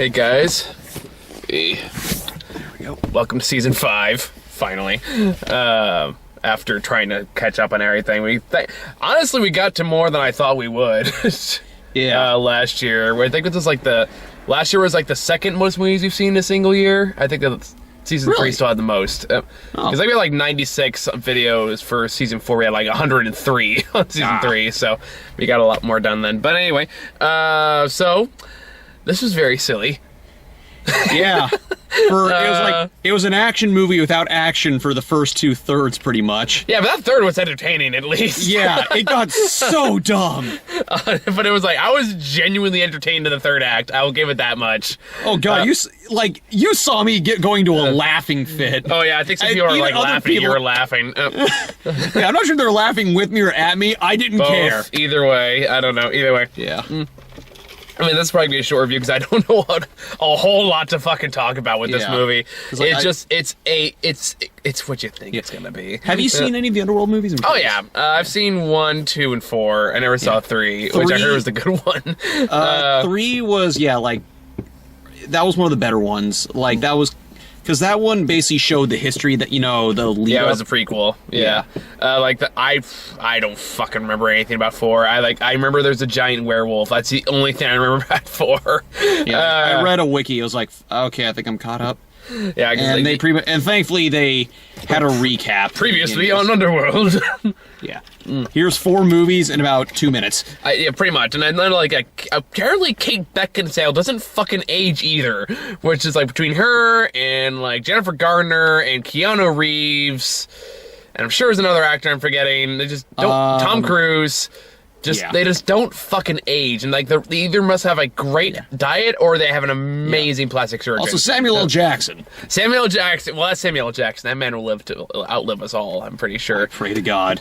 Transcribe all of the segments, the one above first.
Hey guys. Hey. There we go. Welcome to season 5, finally. After trying to catch up on everything, honestly we got to more than I thought we would. Yeah. Last year, I think this is like last year was like the second most movies we've seen in a single year. I think that season 3 still had the most. Because we had like 96 videos for season 4. We had like 103 on season 3, so we got a lot more done then. But anyway, so this was very silly. Yeah. It was an action movie without action for the first 2/3, pretty much. Yeah, but that third was entertaining at least. Yeah, it got so dumb. But it was like, I was genuinely entertained in the third act. I will give it that much. Oh god, you saw me going to a laughing fit. Oh yeah, I think some people were like laughing. You were laughing. Yeah, I'm not sure they're laughing with me or at me. I didn't care. Either way, I don't know. Either way. Yeah. I mean, this is probably gonna be a short review because I don't know a whole lot to fucking talk about with this movie. Like, it's what you think it's gonna be. Have you seen any of the Underworld movies? Oh yeah, I've seen 1, 2, and 4. I never saw 3, which I heard was the good one. 3 was that was one of the better ones. Like that was. Because that one basically showed the history that, the lead Yeah, it was a prequel. Yeah. I don't fucking remember anything about 4. I remember there's a giant werewolf. That's the only thing I remember about 4. Yeah, I read a wiki. It was like, okay, I think I'm caught up. Yeah, and and thankfully they had a recap. Previously on Underworld. Yeah. Here's 4 movies in about 2 minutes. Yeah, pretty much. And then apparently Kate Beckinsale doesn't fucking age either, which is like between her and like Jennifer Garner and Keanu Reeves, and I'm sure there's another actor I'm forgetting. They just don't. Tom Cruise. They just don't fucking age, and like they either must have a great diet or they have an amazing plastic surgeon. Also, Samuel L. Jackson. Samuel L. Jackson. Well, that's Samuel L. Jackson. That man will live to outlive us all. I'm pretty sure. I pray to God.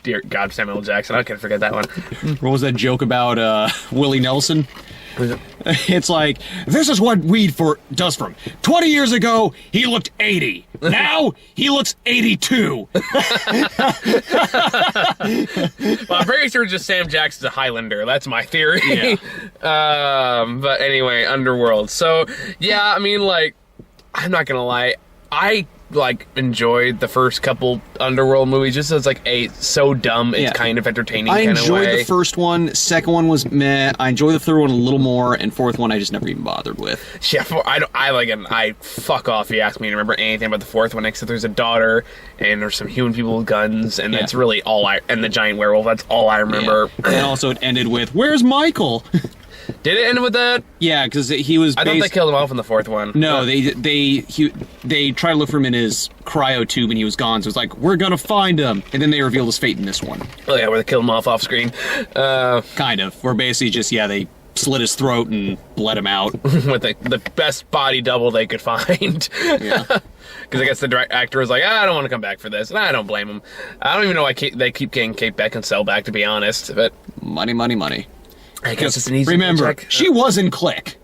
Dear God, Samuel L. Jackson. I can't forget that one. What was that joke about Willie Nelson? It's like, this is what weed does for him. 20 years ago, he looked 80. Now, he looks 82. Well, I'm pretty sure just Sam Jackson's a Highlander. That's my theory. Yeah. But anyway, Underworld. So, yeah, I mean, like, I'm not gonna lie. I enjoyed the first couple Underworld movies just as so dumb it's kind of entertaining kind of way. I enjoyed the first one. Second one was meh. I enjoyed the third one a little more, and fourth one I just never even bothered with. Yeah, I fuck off if you ask me to remember anything about the fourth one except there's a daughter and there's some human people with guns and that's really all and the giant werewolf. That's all I remember. Yeah. And also it ended with, "Where's Michael?" Did it end with that? Yeah, because he was. I thought they killed him off in the fourth one. No, they tried to look for him in his cryo tube and he was gone. So it's like, we're gonna find him, and then they revealed his fate in this one. Oh yeah, where they killed him off screen. Kind of. Where basically just they slit his throat and bled him out with the best body double they could find. Yeah. Because I guess the actor was like, I don't want to come back for this, and I don't blame him. I don't even know why they keep getting Kate Beckinsale back, to be honest. But money, money, money. I guess it's an easy remember, she was in Click.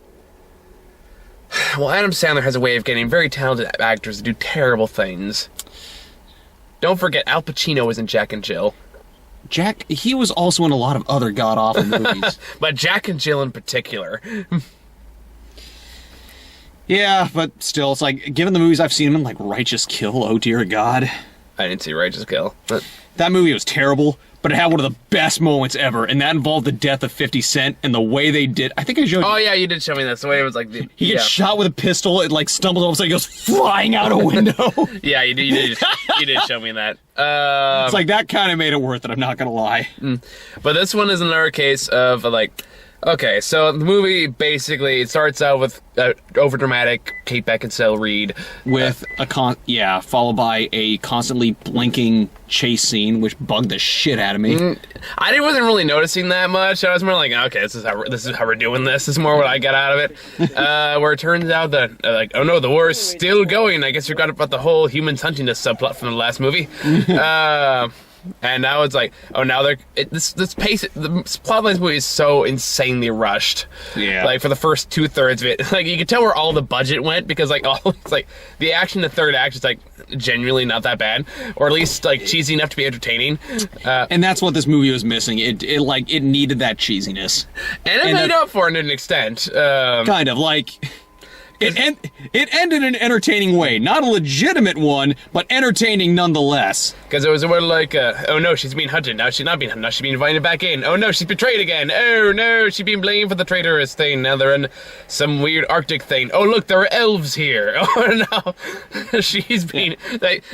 Well, Adam Sandler has a way of getting very talented actors to do terrible things. Don't forget, Al Pacino was in Jack and Jill. He was also in a lot of other god-awful movies. But Jack and Jill in particular. Yeah, but still, it's like, given the movies I've seen him in, like Righteous Kill, oh dear God. I didn't see Righteous Kill. But that movie was terrible, but it had one of the best moments ever, and that involved the death of 50 Cent and the way they did. I think I showed you. Oh yeah, you did show me that. The way it was like he gets shot with a pistol. It stumbles over, so he goes flying out a window. Yeah, you did show me that. It's like that kind of made it worth it. I'm not gonna lie. But this one is another case of okay, so the movie basically it starts out with overdramatic Kate Beckinsale Reed with followed by a constantly blinking chase scene, which bugged the shit out of me. I wasn't really noticing that much. I was more like, okay, this is how we're doing this. This is more what I get out of it. Where it turns out that oh no, the war is still going. I guess you forgot about the whole humans hunting us subplot from the last movie. And now it's like, oh, now this pace, the plot line of this movie is so insanely rushed. Yeah. Like, for the first 2/3 of it, like, you can tell where all the budget went, because, like, it's like, the action in the third act is, like, genuinely not that bad, or at least, like, cheesy enough to be entertaining. And that's what this movie was missing. It needed that cheesiness. And it made up for it to an extent. Kind of, like... It ended in an entertaining way. Not a legitimate one, but entertaining nonetheless. Because it was more like, oh no, she's being hunted. Now she's not being hunted. Now she's being invited back in. Oh no, she's betrayed again. Oh no, she's being blamed for the traitorous thing. Now they're in some weird Arctic thing. Oh look, there are elves here. Oh no, she's being...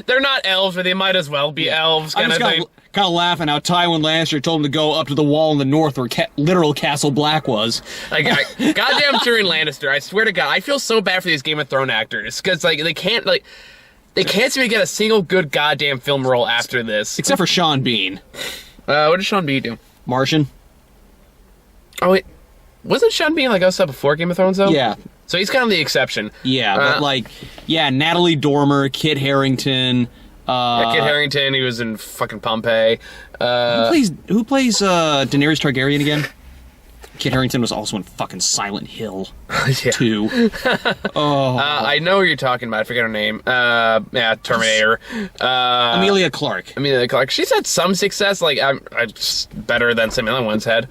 they're not elves, but they might as well be elves, kind of thing. Kind of laughing how Tywin Lannister told him to go up to the wall in the north where literal Castle Black was. Like, goddamn Tyrion Lannister, I swear to God, I feel so bad for these Game of Thrones actors, because, like, they can't seem to get a single good goddamn film role after this. Except for Sean Bean. What did Sean Bean do? Martian. Oh, wait. Wasn't Sean Bean, like, outside before Game of Thrones, though? Yeah. So he's kind of the exception. Yeah, but, like, yeah, Natalie Dormer, Kit Harington... Kit Harington, he was in fucking Pompeii. Who plays Daenerys Targaryen again? Kit Harington was also in fucking Silent Hill 2. I know who you're talking about. I forget her name. Yeah, Terminator. Emilia Clarke. Emilia Clarke. She's had some success. Like, I'm better than some other ones had.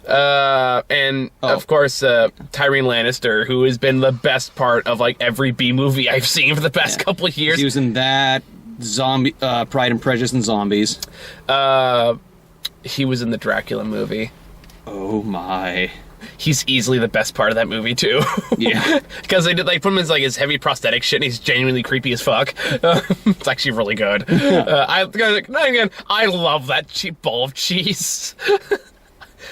And of course, Tyrion Lannister, who has been the best part of like every B movie I've seen for the past couple of years. He was in that. Pride and Prejudice and Zombies. He was in the Dracula movie. Oh my. He's easily the best part of that movie too. Yeah. Because they did like put him in like his heavy prosthetic shit and he's genuinely creepy as fuck. It's actually really good. I love that cheap ball of cheese.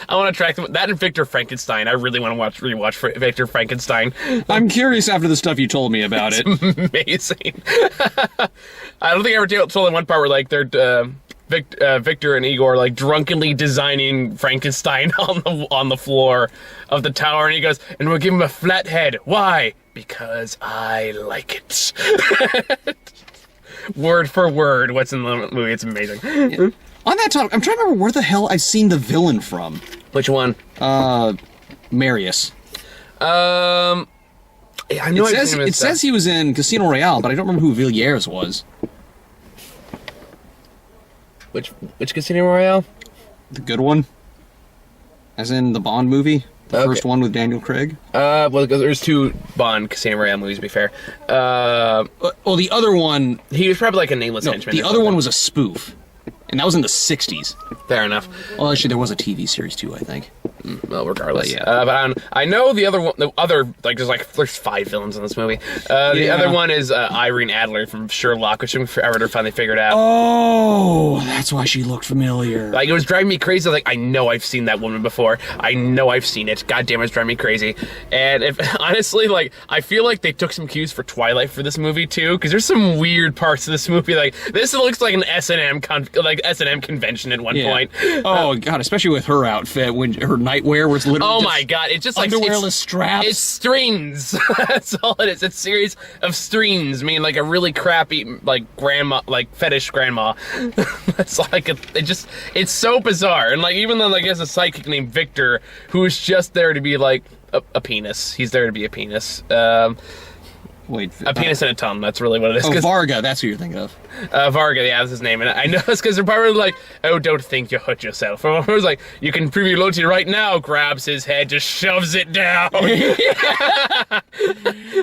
I want to track them. That and Victor Frankenstein. I really want to rewatch Victor Frankenstein. I'm curious after the stuff you told me about it. Amazing. I don't think I ever told them one part where like they're Victor and Igor like drunkenly designing Frankenstein on the floor of the tower, and he goes, "And we'll give him a flat head. Why? Because I like it." Word for word, what's in the movie? It's amazing. Yeah. On that topic, I'm trying to remember where the hell I've seen the villain from. Which one? Marius. I know it says he was in Casino Royale, but I don't remember who Villiers was. Which Casino Royale? The good one. As in the Bond movie. The first one with Daniel Craig. Well, there's two Bond Casino Royale movies, to be fair. Well, the other one... He was probably like a nameless henchman. The other one was a spoof. And that was in the 60s. Fair enough. Well, actually, there was a TV series, too, I think. Well, regardless. But, yeah. But I know the other one, there's 5 villains in this movie. The other one is Irene Adler from Sherlock, which took me forever to finally figure it out. Oh, that's why she looked familiar. Like, it was driving me crazy. Like, I know I've seen that woman before. I know I've seen it. God damn, it's driving me crazy. And honestly, like, I feel like they took some cues for Twilight for this movie, too, because there's some weird parts of this movie. Like, this looks like an S&M convention at one point. Oh, God, especially with her outfit, when her nightwear was literally oh my God, it's just like underwearless straps. It's strings. That's all it is. It's a series of strings. I mean, like a really crappy, like grandma, like fetish grandma. That's like it's so bizarre. And like even though like there's a psychic named Victor who's just there to be like a penis. He's there to be a penis. Wait, a penis and a tongue. That's really what it is. Oh, Varga. That's who you're thinking of. Varga, yeah, that's his name. And I know it's because they're probably like, oh, don't think you hurt yourself. Or it was like, you can prove your loyalty right now. Grabs his head, just shoves it down. I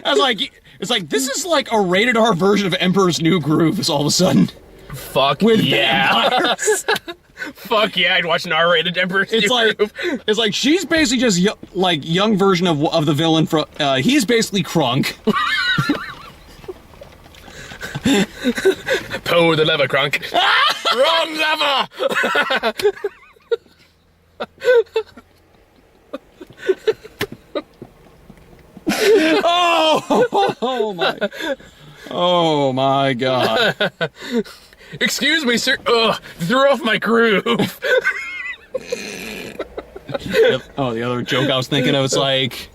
was like, it's like, this is like a rated R version of Emperor's New Groove all of a sudden. Fuck with yeah. vampires. Fuck yeah, I'd watch an R-rated Emperor's New Groove. It's like, she's basically just young version of the villain from, he's basically Krunk. Pull the lever, Krunk. Wrong lever! Oh my God. Excuse me, sir. Ugh, threw off my groove. Oh, the other joke I was thinking of, it's like,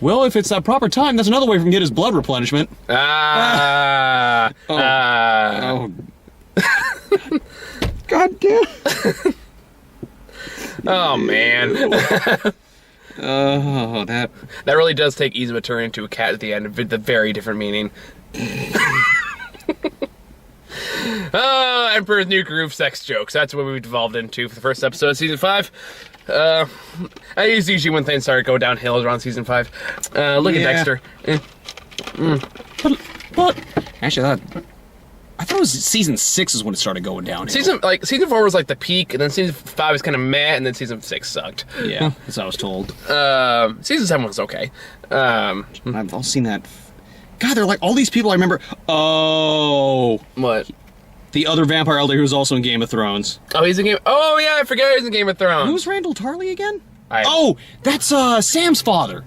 well, if it's that proper time, that's another way we can get his blood replenishment. God God damn. Oh, man. Oh, that really does take Yzma turn into a cat at the end with a very different meaning. Emperor's New Groove sex jokes. That's what we've devolved into for the first episode of Season 5. It's usually when things start to go downhill around Season 5. Look at Dexter. But actually, I thought it was Season 6 is when it started going downhill. Season 4 was like the peak, and then Season 5 was kind of meh, and then Season 6 sucked. Yeah, as I was told. Season 7 was okay. I've all seen that. God, they're like all these people I remember. Oh, What? the other vampire elder who was also in Game of Thrones. Oh, he's in Game. Oh yeah, I forgot he's in Game of Thrones. Who's Randall Tarley again? Oh, that's Sam's father.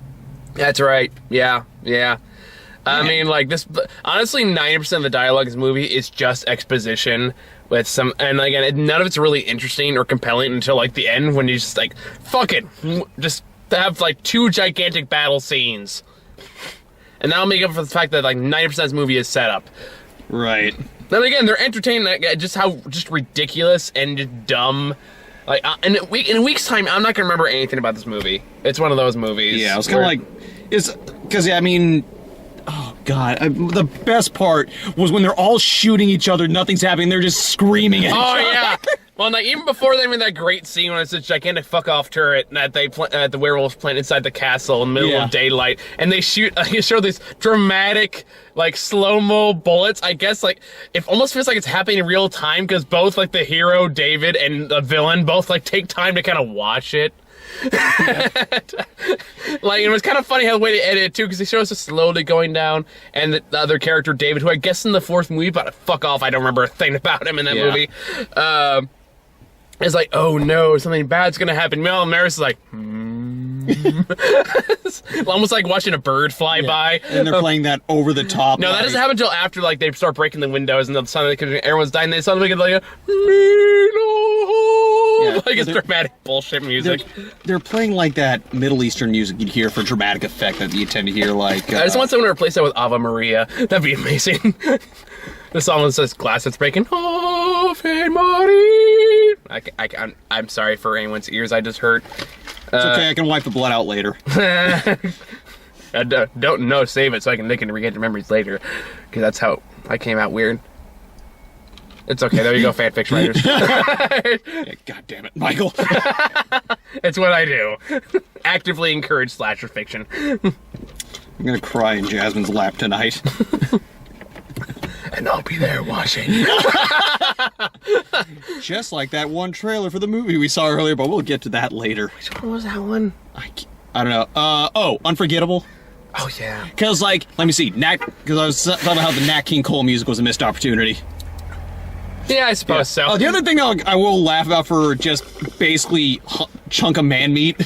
that's right. Yeah. I mean, like this. Honestly, 90% of the dialogue in this movie is just exposition with some, and again, none of it's really interesting or compelling until like the end when you just like, fuck it, just have like 2 gigantic battle scenes, and that'll make up for the fact that like 90% of this movie is set up. Right. Then again, they're entertaining. Like, just how just ridiculous and just dumb. Like in a week's time, I'm not gonna remember anything about this movie. It's one of those movies. Yeah, I was kind of like, because I mean. Oh, God. The best part was when they're all shooting each other, nothing's happening, they're just screaming at each other. Oh, yeah. Well, like, even before they made that great scene when it's a gigantic fuck-off turret that the werewolves plant inside the castle in the middle of daylight, and they show these dramatic, like, slow-mo bullets. I guess, like, it almost feels like it's happening in real time, because both, like, the hero, David, and the villain both, like, take time to kind of watch it. Like, it was kind of funny how the way they edit it too, because they show us it slowly going down, and the other character David, who I guess in the 4th movie, but fuck off, I don't remember a thing about him in that movie, is like, oh no, something bad's gonna happen. Meanwhile, Maris is like, almost like watching a bird fly by. And they're playing that over the top. No, that doesn't happen until after like they start breaking the windows and suddenly everyone's dying. They suddenly get like a like it's dramatic bullshit music. They're playing like that Middle Eastern music you'd hear for dramatic effect that you tend to hear like. I just want someone to replace that with Ave Maria. That'd be amazing. The song that says glass that's breaking. Ave Maria. I'm sorry for anyone's ears I just hurt. It's okay, I can wipe the blood out later. Don't know, save it so they can regain their memories later. Because that's how I came out weird. It's okay, there you go, fanfiction writers. Yeah, God damn it, Michael. It's what I do. Actively encourage slasher fiction. I'm gonna cry in Jasmine's lap tonight. And I'll be there watching. Just like that one trailer for the movie we saw earlier, but we'll get to that later. Which one was that one? I don't know. Unforgettable. Oh, yeah. Because, like, let me see. Because I was talking about how the Nat King Cole music was a missed opportunity. Yeah, I suppose so. The other thing I will laugh about for just basically chunk of man meat.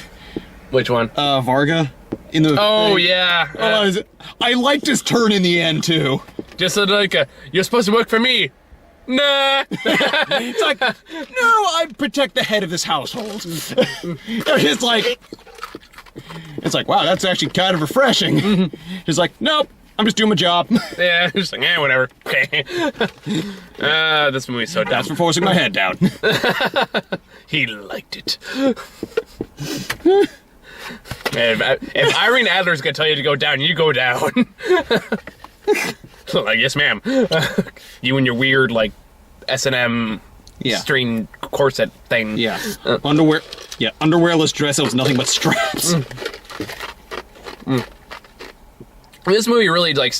Which one? Varga. In the thing. Yeah. I liked his turn in the end, too. Just like, you're supposed to work for me. Nah. It's like, no, I protect the head of this household. It's like, wow, that's actually kind of refreshing. He's like, nope, I'm just doing my job. Yeah, just like, whatever. Okay. This movie's so dumb. That's for forcing my head down. He liked it. If Irene Adler's gonna tell you to go down, you go down. Like, yes, ma'am. You and your weird, like, S&M string corset thing. Yeah. Underwear. Yeah, underwearless dress that was nothing but straps. This movie really, like,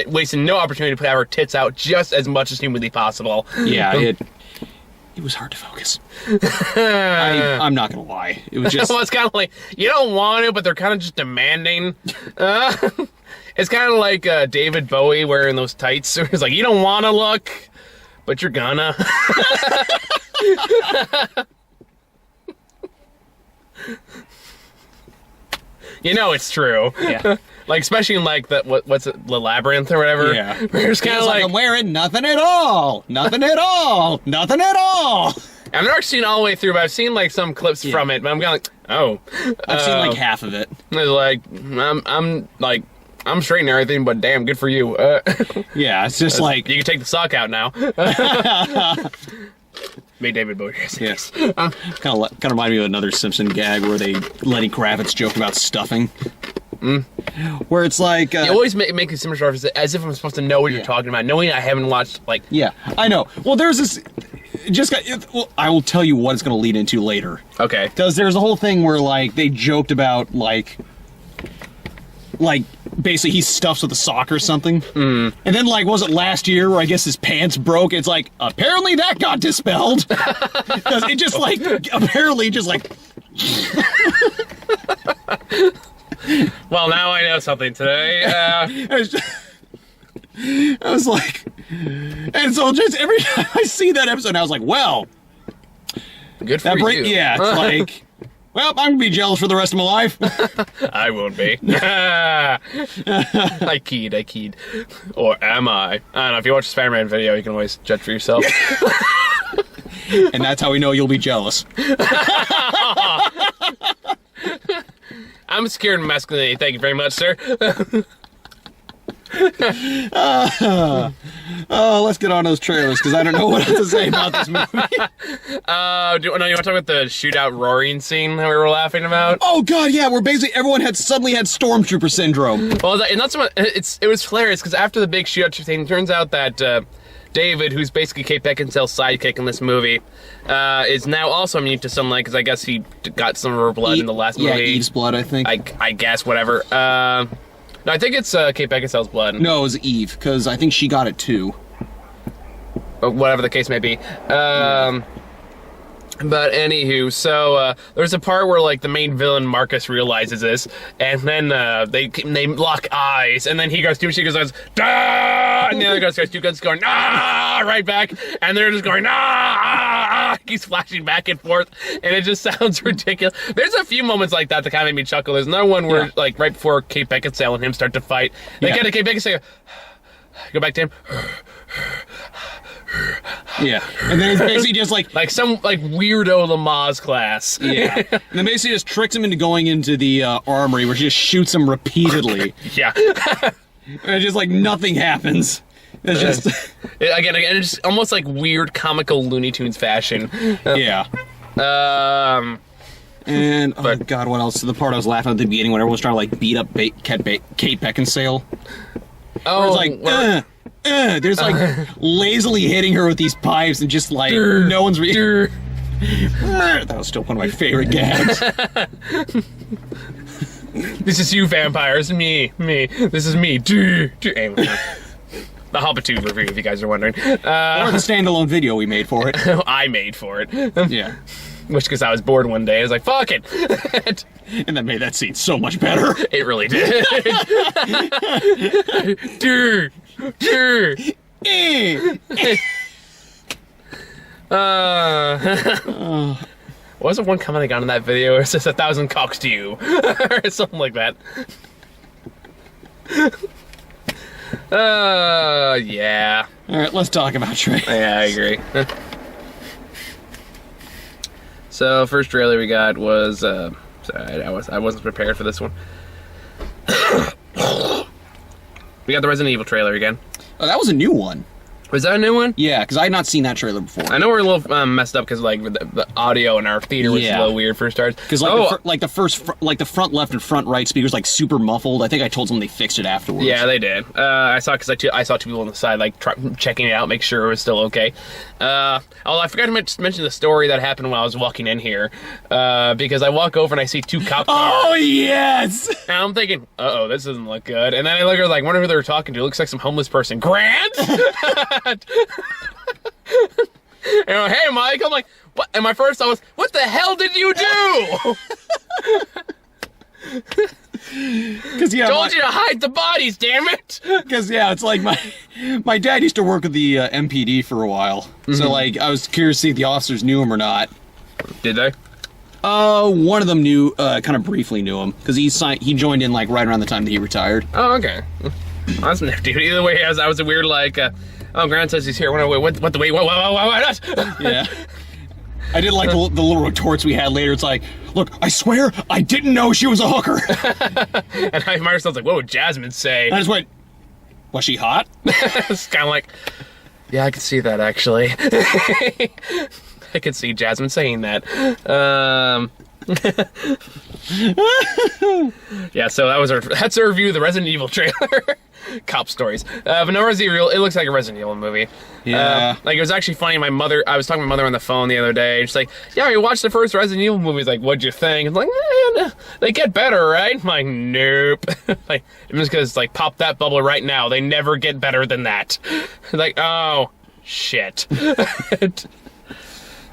wasted no opportunity to have her tits out just as much as humanly possible. Yeah, it was hard to focus. I'm not gonna lie. It was just... Well, it's kind of like, you don't want to, but they're kind of just demanding. It's kind of like David Bowie wearing those tights. It's like, you don't want to look, but you're gonna. You know it's true. Yeah. Like, especially in, like, what's it, the Labyrinth or whatever? Yeah. Where it's kind of like... I'm wearing nothing at all! Nothing at all! Nothing at all! I've never seen it all the way through, but I've seen, like, some clips from it, but I'm kind of like, oh. I've seen, like, half of it. Like, I'm straight and everything, but damn, good for you. Yeah, it's just like... You can take the sock out now. Made David Bowie. Yes. Kind of remind me of another Simpson gag where Lenny Kravitz joked about stuffing. Where it's like... you always make these similar references as if I'm supposed to know what you're talking about, knowing I haven't watched, like... Yeah, I know. Well, there's this... I will tell you what it's going to lead into later. Okay. Because there's a whole thing where, like, they joked about, like, basically he stuffs with a sock or something. And then, like, was it last year where I guess his pants broke? It's like, apparently that got dispelled. Because it just, like, apparently just, like... Well, now I know something today. I was like... And so just every time I see that episode, I was like, well... Good for you. Yeah, it's like... Well, I'm going to be jealous for the rest of my life. I won't be. I keyed. Or am I? I don't know. If you watch the Spider-Man video, you can always judge for yourself. And that's how we know you'll be jealous. I'm scared of masculinity. Thank you very much, sir. Let's get on those trailers, because I don't know what else to say about this movie. You want to talk about the shootout roaring scene that we were laughing about? Oh, God, yeah, where basically everyone suddenly had Stormtrooper syndrome. Well, and not so much, it was hilarious, because after the big shootout thing, it turns out that David, who's basically Kate Beckinsale's sidekick in this movie, is now also immune to sunlight, because I guess he got some of her blood in the last movie. Yeah, Eve's blood, I think. I guess, whatever. No, I think it's Kate Beckinsale's blood. No, it was Eve, because I think she got it too. Whatever the case may be. But anywho, so there's a part where like the main villain Marcus realizes this, and then they lock eyes, and then he goes two, she goes, "Dah!" and the other guy goes two guns going, "Ah!" right back, and they're just going, "Ah!" He's flashing back and forth, and it just sounds ridiculous. There's a few moments like that kind of made me chuckle. There's another one where like right before Kate Beckinsale and him start to fight, they get to Kate Beckinsale, go back to him. Yeah, and then it's basically just like some like weirdo Lamaze class. Yeah, and then basically just tricks him into going into the armory where she just shoots him repeatedly. Yeah, and it's just like nothing happens. It's just again, it's almost like weird comical Looney Tunes fashion. Yeah. And oh God, what else? The part I was laughing at the beginning when everyone was trying to like beat up Kate Beckinsale. Oh, it's like. There's like lazily hitting her with these pipes and just like no one's That was still one of my favorite gags. This is you, vampires. Me. This is me. Anyway, the Hobbit 2 review, if you guys are wondering. Or the standalone video we made for it. I made for it. Yeah. Which, because I was bored one day, I was like, fuck it. And that made that scene so much better. It really did. Wasn't one comment I got in that video where it says 1,000 cocks to you? Or something like that. Yeah. Alright, let's talk about Trey. Yeah, I agree. So, first trailer we got was, sorry, I wasn't prepared for this one. We got the Resident Evil trailer again. Oh, that was a new one. Was that a new one? Yeah, because I had not seen that trailer before. I know we're a little messed up because like the audio in our theater was a little weird for starters. Because like the front left and front right speakers like super muffled. I think I told them they fixed it afterwards. Yeah, they did. I saw because I saw two people on the side like checking it out, make sure it was still okay. Although I forgot to mention the story that happened when I was walking in here because I walk over and I see two cop cars. Oh yes! And I'm thinking, this doesn't look good. And then I look at like wonder who they were talking to. It looks like some homeless person. Grant. And I'm like, hey, Mike. I'm like, what? And my first thought was, what the hell did you do? Because told you to hide the bodies, damn it. Because it's like my dad used to work with the MPD for a while, so like I was curious to see if the officers knew him or not. Did they? One of them knew, kind of briefly knew him because he joined in like right around the time that he retired. Oh, okay. That's nifty. Either way, I was a weird like. Grant says he's here. What? Yeah. I did like the little retorts we had later. It's like, look, I swear I didn't know she was a hooker. And I myself was like, what would Jasmine say? I just went, was she hot? It's kind of like, yeah, I could see that actually. I could see Jasmine saying that. Yeah, so that's our review of the Resident Evil trailer. Cop stories. But no, Resident Evil, it looks like a Resident Evil movie. Yeah. Like, it was actually funny. I was talking to my mother on the phone the other day. She's like, yeah, we watched the first Resident Evil movie. Like, what'd you think? I'm like, man, they get better, right? I'm like, nope. Like, I'm just gonna, like, pop that bubble right now. They never get better than that. Like, oh, shit.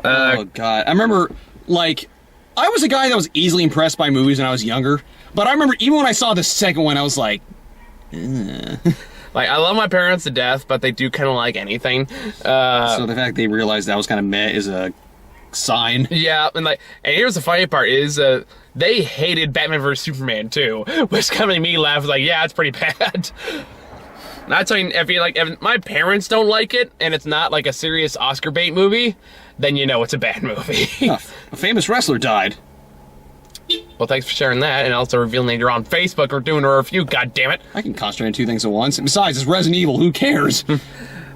Oh, God. I remember, like, I was a guy that was easily impressed by movies when I was younger. But I remember even when I saw the second one, I was like, Like, I love my parents to death, but they do kind of like anything. So the fact they realized that was kind of meh is a sign. Yeah, and here's the funny part is, they hated Batman vs Superman too, which kind of made me laugh. Like, yeah, it's pretty bad. Not saying if my parents don't like it, and it's not like a serious Oscar bait movie, then you know it's a bad movie. A famous wrestler died. Well, thanks for sharing that, and also revealing you're on Facebook or doing a review. God damn it! I can concentrate on two things at once. And besides, it's Resident Evil. Who cares?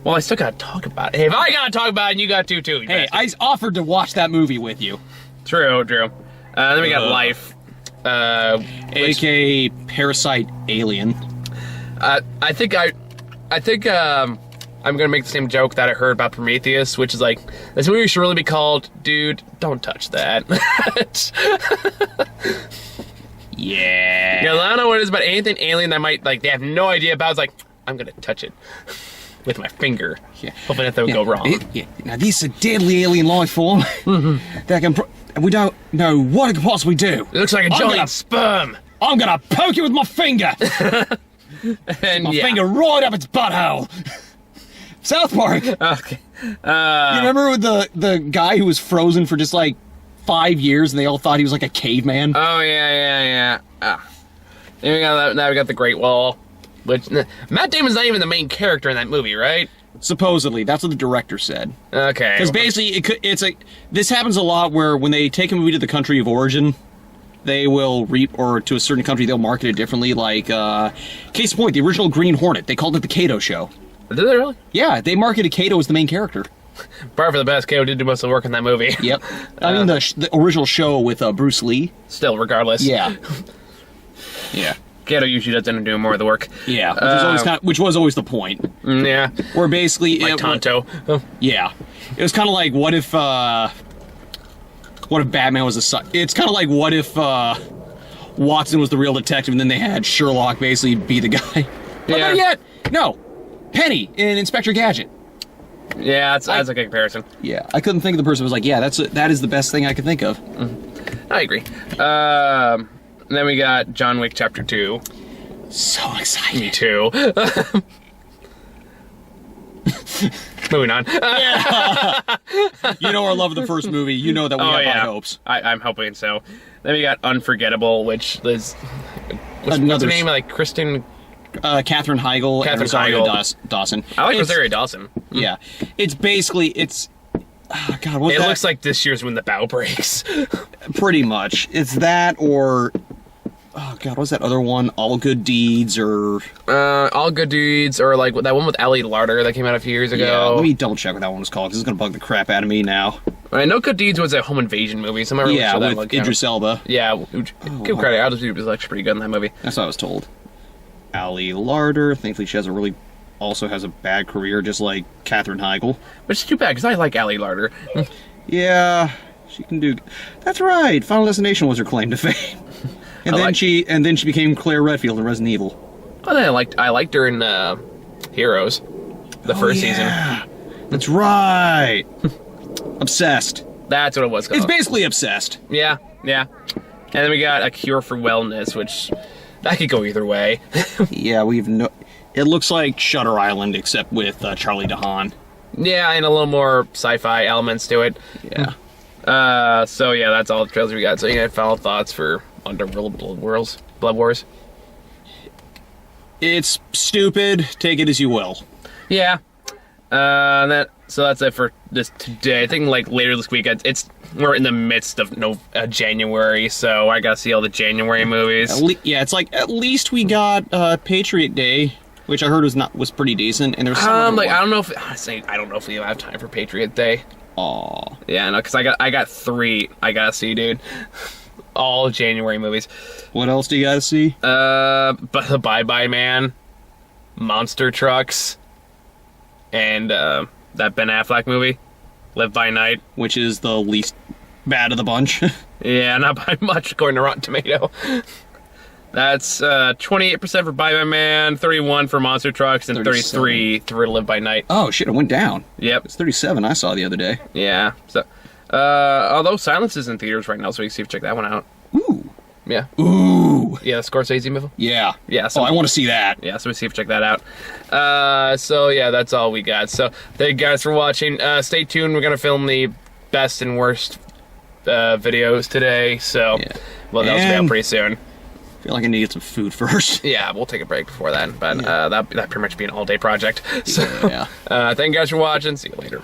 Well, I still gotta talk about it. Hey, if I gotta talk about it, and you got to too. Hey, I offered to watch that movie with you. True. Then we got Life, AKA Parasite Alien. I think I'm gonna make the same joke that I heard about Prometheus, which is like, this movie should really be called, Dude, Don't Touch That. Yeah. Yeah, I don't know what it is about anything alien that might, like, they have no idea about. It's like, I'm gonna touch it with my finger, hoping that would go wrong. Now, this is a deadly alien life form that can. We don't know what it could possibly do. It looks like a giant sperm. I'm gonna poke it with my finger. And my finger right up its butthole. South Park. Okay. You remember with the guy who was frozen for just like 5 years, and they all thought he was like a caveman? Oh yeah. Then we got now we got the Great Wall, which Matt Damon's not even the main character in that movie, right? Supposedly, that's what the director said. Okay. Because basically, this happens a lot where when they take a movie to the country of origin, they will or to a certain country, they'll market it differently. Like, case in point, the original Green Hornet, they called it the Kato Show. Did they really? Yeah, they marketed Kato as the main character. Bar for the best, Kato did do most of the work in that movie. Yep. I mean, the original show with Bruce Lee. Still, regardless. Yeah. Yeah. Kato usually does end up doing more of the work. Yeah, which was always the point. Yeah. Where basically... Like Tonto. Yeah. It was kind of like, what if Batman was a son? It's kind of like, what if Watson was the real detective, and then they had Sherlock basically be the guy. But not yet. No. Penny in Inspector Gadget. Yeah, that's a good comparison. Yeah, I couldn't think of the person who was like, yeah, that is the best thing I could think of. I agree. Then we got John Wick Chapter 2. So excited. Me too. Moving on. You know our love of the first movie. You know that we have high hopes. I'm hoping so. Then we got Unforgettable, which is... What's her name? Like, Kristen... Katherine Heigl and Rosario Dawson. I like Rosario Dawson. Yeah. It's basically, oh God, what's it that? Looks like this year's When the Bow Breaks. Pretty much. It's that or... Oh God, what's that other one? All Good Deeds or... All Good Deeds or like that one with Ali Larter that came out a few years ago. Yeah, let me double check what that one was called because it's going to bug the crap out of me now. I know Good Deeds was a home invasion movie. So I'm not really sure that with Idris Elba. Yeah, give credit. Idris was actually pretty good in that movie. That's what I was told. Ali Larter, thankfully she also has a bad career, just like Katherine Heigl. Which is too bad, because I like Ali Larter. Yeah, she can do... That's right, Final Destination was her claim to fame. And then she became Claire Redfield in Resident Evil. Oh, then I liked her in Heroes, the first season. That's right. Obsessed. That's what it was called. It's basically Obsessed. Yeah. And then we got A Cure for Wellness, which... That could go either way. Yeah, it looks like Shutter Island, except with Charlie DeHaan. Yeah, and a little more sci-fi elements to it. Yeah. So yeah, that's all the trailers we got. So you got final thoughts for Underworld Blood Wars? It's stupid. Take it as you will. Yeah. So that's it for this today. I think like later this week, we're in the midst of January, so I gotta see all the January movies. It's like at least we got Patriot Day, which I heard was pretty decent, and there's some I don't know if we have time for Patriot Day. Aw. Yeah, no, because I got 3 I gotta see, dude. All January movies. What else do you gotta see? But the Bye Bye Man, Monster Trucks, and that Ben Affleck movie, Live by Night. Which is the least bad of the bunch. Yeah, not by much according to Rotten Tomato. That's 28% for Bye Bye Man, 31 for Monster Trucks, and 33 for Live by Night. Oh shit, it went down. Yep. It's 37 I saw the other day. Yeah. So, although Silence is in theaters right now, so we can see if check that one out. Ooh. Yeah. Ooh. Yeah, the Scorsese movie. Yeah. Yeah. So Oh, I want to see that. Yeah, so we see if check that out. So yeah, that's all we got. So thank you guys for watching. Stay tuned. We're gonna film the best and worst videos today. So Yeah. well, that'll be out pretty soon. I feel like I need to get some food first. Yeah, we'll take a break before then. But that pretty much be an all day project. So Yeah. thank you guys for watching. See you later.